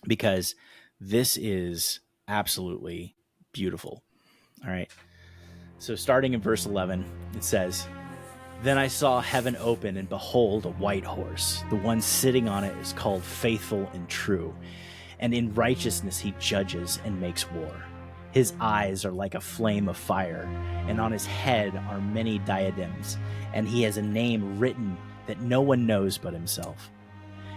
because this is absolutely beautiful. All right. So starting in verse 11, it says, "Then I saw heaven open, and behold, a white horse. The one sitting on it is called Faithful and True, and in righteousness he judges and makes war. His eyes are like a flame of fire, and on his head are many diadems, and he has a name written that no one knows but himself.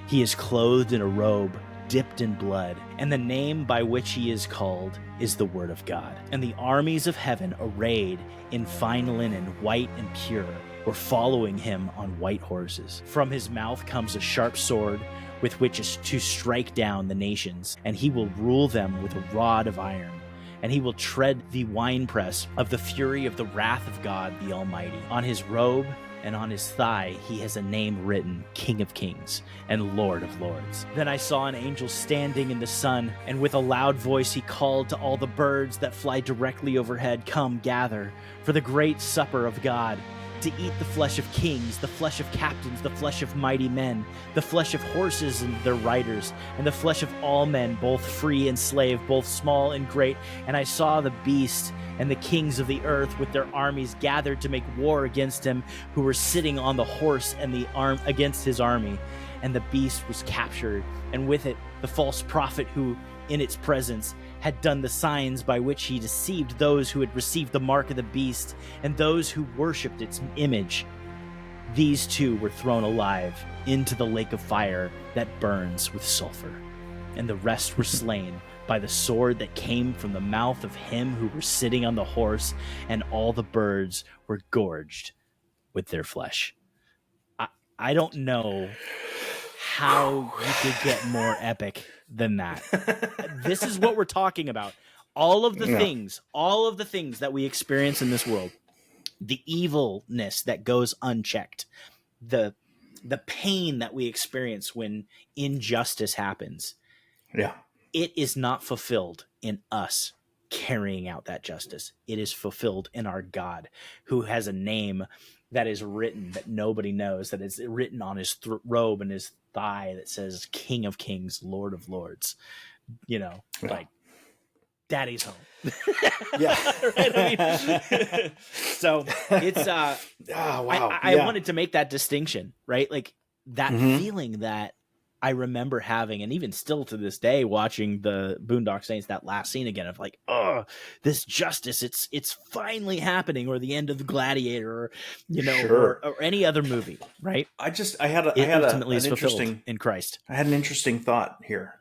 He is clothed in a robe dipped in blood, and the name by which he is called is the Word of God. And the armies of heaven, arrayed in fine linen, white and pure, were following him on white horses. From his mouth comes a sharp sword, with which is to strike down the nations, and he will rule them with a rod of iron. And he will tread the winepress of the fury of the wrath of God the Almighty. On his robe and on his thigh he has a name written, King of Kings and Lord of Lords. Then I saw an angel standing in the sun, and with a loud voice he called to all the birds that fly directly overhead, 'Come, gather, for the great supper of God to eat the flesh of kings, the flesh of captains, the flesh of mighty men, the flesh of horses and their riders, and the flesh of all men, both free and slave, both small and great. And I saw the beast and the kings of the earth with their armies gathered to make war against him, who were sitting on the horse and the arm against his army. And the beast was captured, and with it the false prophet who in its presence had done the signs by which he deceived those who had received the mark of the beast and those who worshipped its image. These two were thrown alive into the lake of fire that burns with sulfur, and the rest were slain by the sword that came from the mouth of him who was sitting on the horse, and all the birds were gorged with their flesh. I don't know how you could get more epic than that. This is what we're talking about. All of the things that we experience in this world, the evilness that goes unchecked, the pain that we experience when injustice happens. Yeah. It is not fulfilled in us carrying out that justice. It is fulfilled in our God, who has a name that is written that nobody knows, that is written on his robe and his thigh that says King of Kings, Lord of Lords. You know, like Daddy's home. Yeah. Right? I mean, so it's wow. I wanted to make that distinction, right? Like that feeling that I remember having, and even still to this day, watching the Boondock Saints, that last scene again of like, oh, this justice, it's finally happening, or the end of the Gladiator, or you know, or any other movie, right? I had ultimately an is fulfilled interesting in Christ. I had an interesting thought here.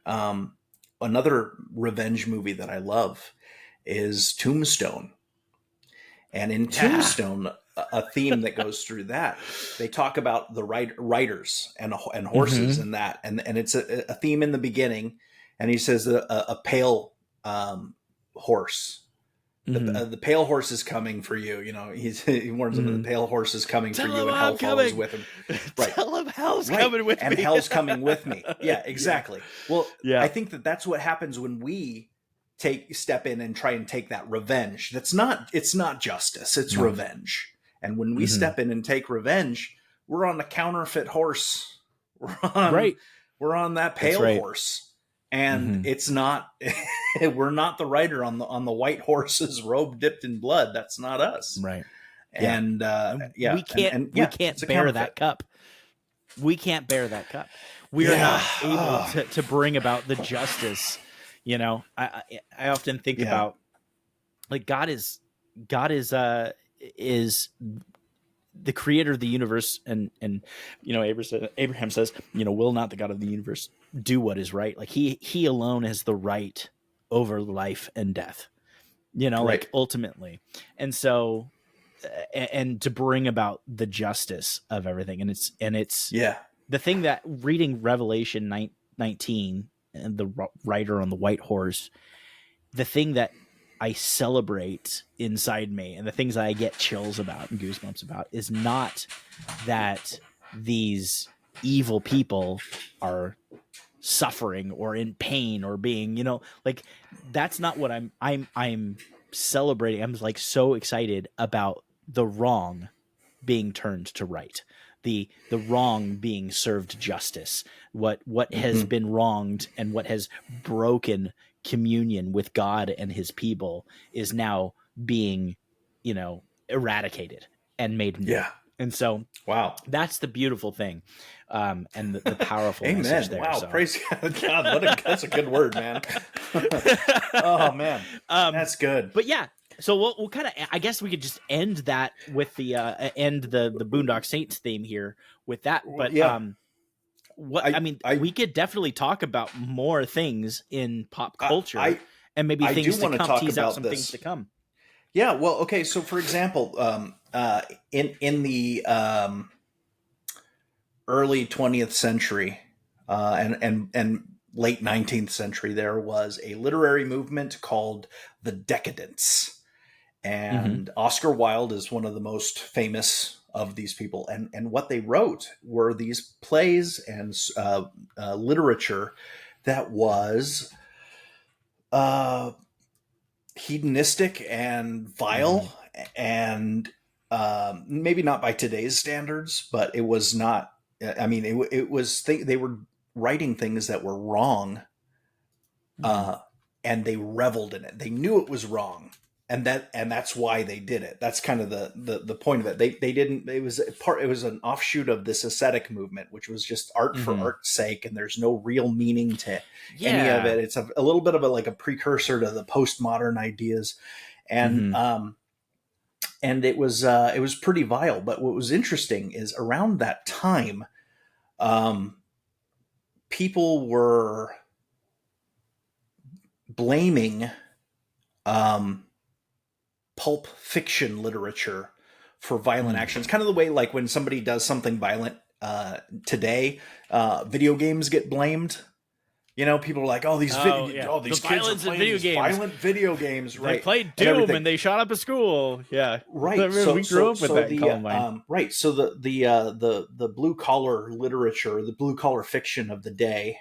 Another revenge movie that I love is Tombstone, and in Tombstone, a theme that goes through that, they talk about the riders and horses and that, and it's a theme in the beginning, and he says a pale horse. The pale horse is coming for you. You know, he warns them, the pale horse is coming for you, and hell follows with him. Right. Tell him hell's coming with me. And hell's coming with me. Yeah, exactly. Well, I think that's what happens when we step in and try and take that revenge. It's not justice, it's revenge. And when we step in and take revenge, we're on a counterfeit horse. We're on that pale horse. And it's not, we're not the rider on the white horse's robe dipped in blood. That's not us. Right. And we can't bear that cup. We can't bear that cup. We are not able to bring about the justice. You know, I often think about, like, God is the creator of the universe, and you know, Abraham says, you know, will not the God of the universe do what is right? Like he alone has the right over life and death, you know, like ultimately. And so and to bring about the justice of everything, and it's the thing that reading Revelation 19 and the rider on the white horse, the thing that I celebrate inside me, and the things that I get chills about and goosebumps about, is not that these evil people are suffering or in pain or being, you know, like, that's not what I'm celebrating. I'm like so excited about the wrong being turned to right, the wrong being served justice, what has been wronged and what has broken communion with God and his people is now being, you know, eradicated and made new. Yeah. And so, wow, that's the beautiful thing, and the powerful message there. Wow, so. Praise God! That's a good word, man. Oh man, that's good. But yeah, so we'll kind of, I guess we could just end that with the Boondock Saints theme here with that. But we could definitely talk about more things in pop culture and maybe things to come. Tease out some things to come. Yeah, well, okay. So, for example, in the early 20th century and late 19th century, there was a literary movement called the Decadence, and Oscar Wilde is one of the most famous of these people. And what they wrote were these plays and literature that was hedonistic and vile and maybe not by today's standards, but it was not. I mean, it was they were writing things that were wrong, and they reveled in it. They knew it was wrong, and that's why they did it. That's kind of the point of it. They didn't. It was an offshoot of this ascetic movement, which was just art for art's sake, and there's no real meaning to any of it. It's a little bit of a precursor to the postmodern ideas, and and it was pretty vile. But what was interesting is around that time, people were blaming pulp fiction literature for violent actions. Kind of the way like when somebody does something violent today, video games get blamed. You know, people are like, "Oh, these kids are playing these violent video games." Right? They played Doom and they shot up a school. Yeah, right. So, we grew up with that in Columbine. Right. So the blue collar literature, the blue collar fiction of the day,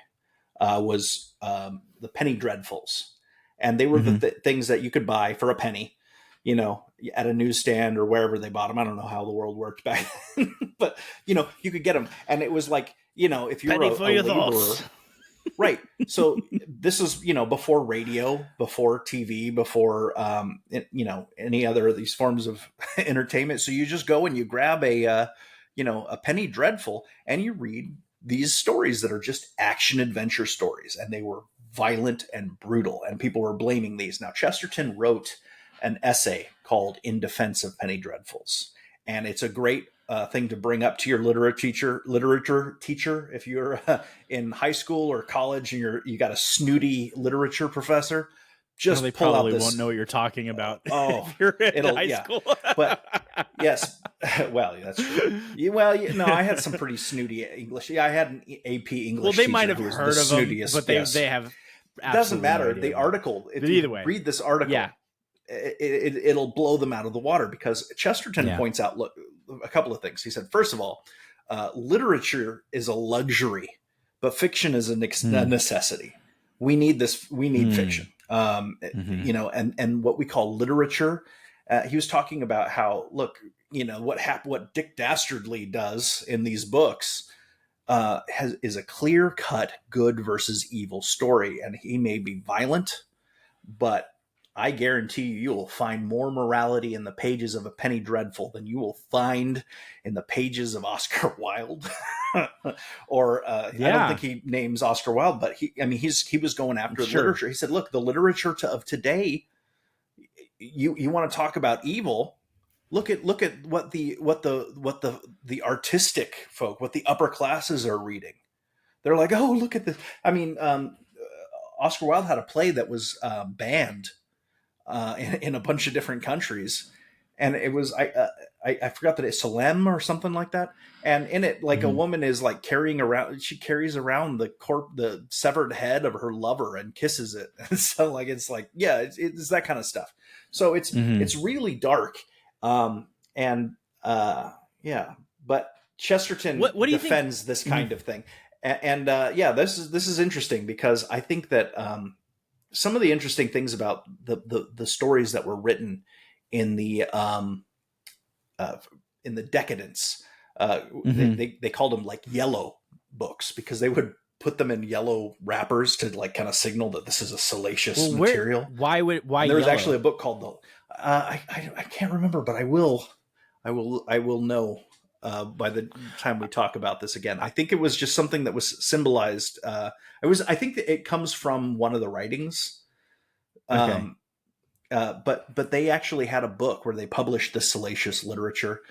was the penny dreadfuls, and they were the things that you could buy for a penny, you know, at a newsstand or wherever they bought them. I don't know how the world worked back then, but you know, you could get them, and it was like, you know, if you're a laborer. Right. So this is, you know, before radio, before TV, before, you know, any other of these forms of entertainment. So you just go and you grab a penny dreadful and you read these stories that are just action adventure stories. And they were violent and brutal, and people were blaming these. Now, Chesterton wrote an essay called In Defense of Penny Dreadfuls. And it's a great thing to bring up to your literature teacher if you're in high school or college and you got a snooty literature professor. Just they pull probably out this. Won't know what you're talking about. Oh, if you're in high school. But yes, well, that's true. Well, no, I had some pretty snooty English. Yeah, I had an AP English. Well, they might have heard of them, but they have. It doesn't matter. No the article. If either way, read this article. Yeah. It'll blow them out of the water, because Chesterton points out a couple of things. He said, first of all, literature is a luxury, but fiction is a necessity. We need this. We need fiction. You know, and what we call literature. He was talking about how, look, you know, what Dick Dastardly does in these books is a clear-cut good versus evil story, and he may be violent, but I guarantee you will find more morality in the pages of a Penny Dreadful than you will find in the pages of Oscar Wilde. Or I don't think he names Oscar Wilde, but he was going after literature. He said, look, the literature of today, you want to talk about evil, look at what the artistic folk, what the upper classes are reading. They're like, oh, look at this. I mean, Oscar Wilde had a play that was banned in a bunch of different countries, and it was I forgot that it's Salem or something like that. And in it, like a woman is like carries around the severed head of her lover and kisses it. And so it's that kind of stuff. So it's really dark. But Chesterton what do you defends think? This kind of thing. And this is interesting, because I think that some of the interesting things about the stories that were written in the Decadence, they called them like yellow books, because they would put them in yellow wrappers to like kind of signal that this is a salacious material. Why there was actually a book called I can't remember, but I will know by the time we talk about this again. I think it was just something that was symbolized. I think that it comes from one of the writings. Okay. But they actually had a book where they published the salacious literature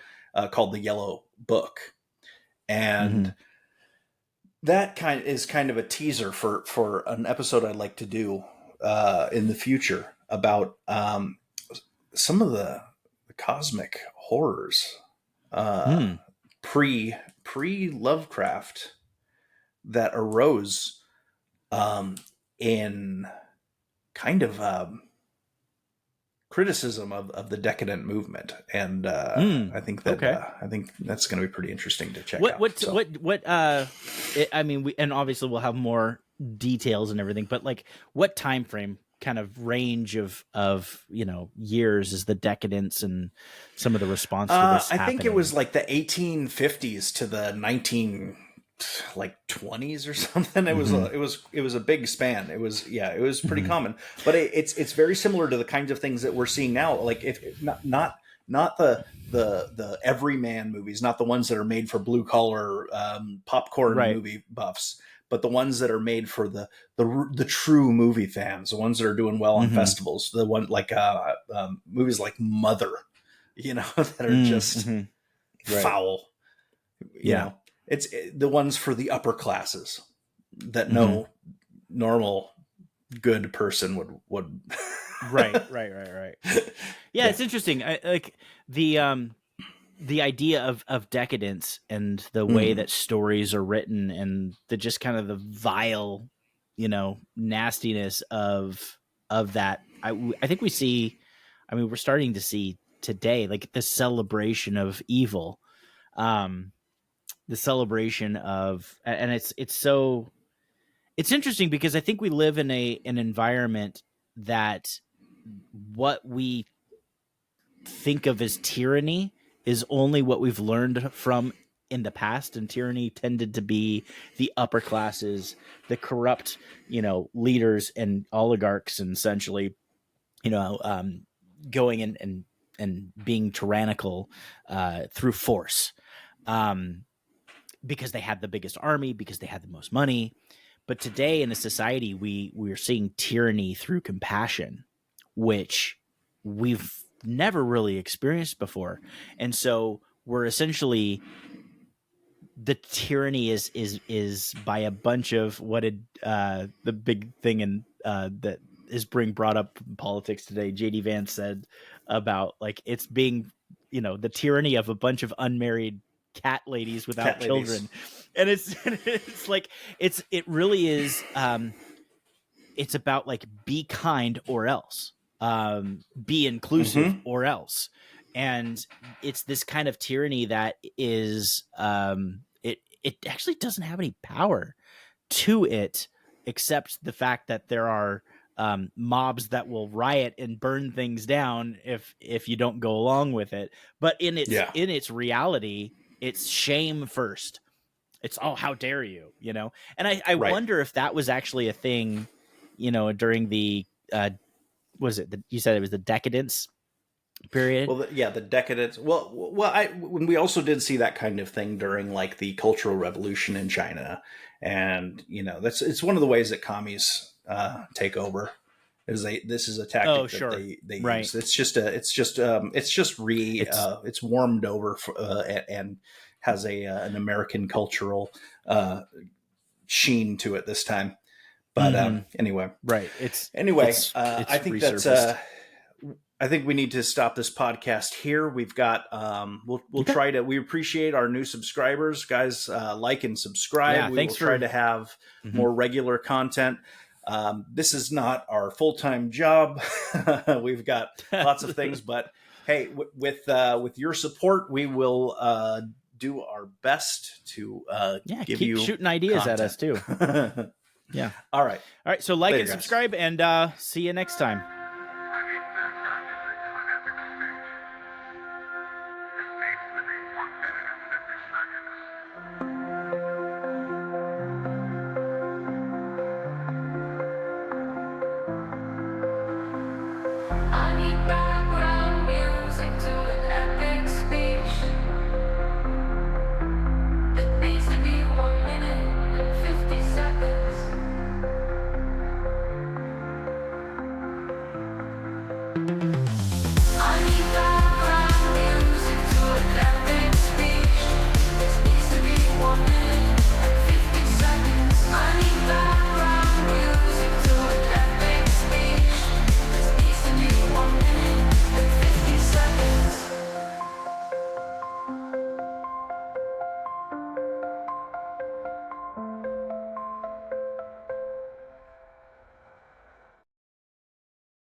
called the Yellow Book. And that is kind of a teaser for an episode I'd like to do in the future about some of the cosmic horrors pre Lovecraft that arose in kind of criticism of the decadent movement, and I think that's going to be pretty interesting to check out. I mean, and obviously we'll have more details and everything, but like, what time frame kind of range of years is the Decadence and some of the response to this I happening? think it was like the 1850s to the 20s or something. It was a big span. It was pretty common, but it's very similar to the kinds of things that we're seeing now. Like if not the everyman movies, not the ones that are made for blue collar popcorn movie buffs, but the ones that are made for the true movie fans, the ones that are doing well on festivals, the one like movies like Mother, that are just foul. You know, it's the ones for the upper classes that no normal good person would. Right. Yeah, it's interesting. I like the idea of decadence and the way that stories are written and the just kind of the vile, nastiness of that. I think we see, we're starting to see today, like the celebration of evil, the celebration of, and it's interesting because I think we live in an environment that what we think of as tyranny is only what we've learned from in the past, and tyranny tended to be the upper classes, the corrupt, leaders and oligarchs, and essentially, going and being tyrannical through force, because they had the biggest army, because they had the most money. But today in a society, we're seeing tyranny through compassion, which we've never really experienced before. And so we're essentially, the tyranny is by a bunch of what did the big thing in that is brought up in politics today, JD Vance said about like it's being, the tyranny of a bunch of unmarried cat ladies without children. And it's like it really is it's about like be kind or else, be inclusive or else. And it's this kind of tyranny that is it actually doesn't have any power to it, except the fact that there are mobs that will riot and burn things down if you don't go along with it. But in its reality, it's shame first. It's, oh, how dare you, And I wonder if that was actually a thing, during the you said it was the Decadence period? Well, the Decadence. When we also did see that kind of thing during like the Cultural Revolution in China, and it's one of the ways that commies take over. This is a tactic that they use. It's warmed over and has an American cultural sheen to it this time. But anyway, right. I think that's I think we need to stop this podcast here. We've got we'll try to. We appreciate our new subscribers, guys. Like and subscribe. Yeah, we will try to have more regular content. This is not our full-time job. We've got lots of things, but hey, with your support, we will do our best to give keep you shooting ideas content. At us too. Yeah. All right. So like and subscribe, and see you next time.